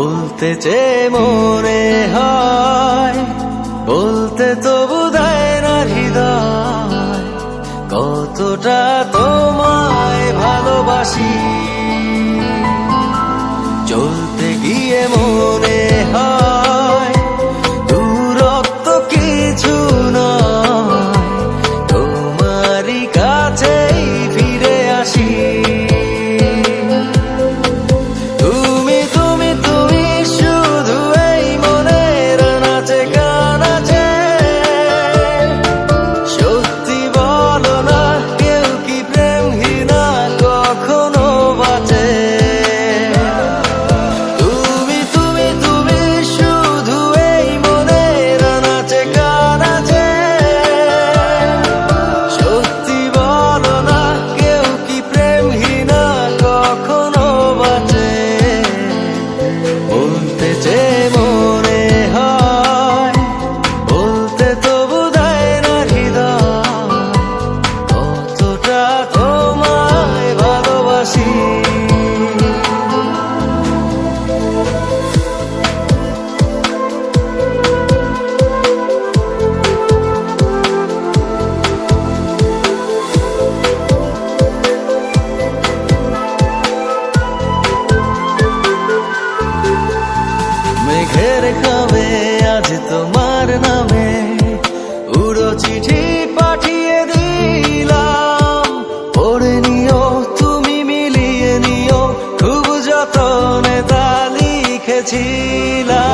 বলতে চেয়ে মনে হয়, বলতে তবু দেয় না হৃদয়, কতটা তোমায় ভালোবাসি। চলতে গিয়ে মনে হয় দূরত্ব কিছু নয়, তোমারই কাছেই ফিরে আসি। মেঘের খাবে আজ তোমার নামে উড়ো চিঠি পাঠিয়ে দিলাম, পড়ে নিও তুমি মিলিয়ে নিও, খুব যতনে তা লিখেছিলাম।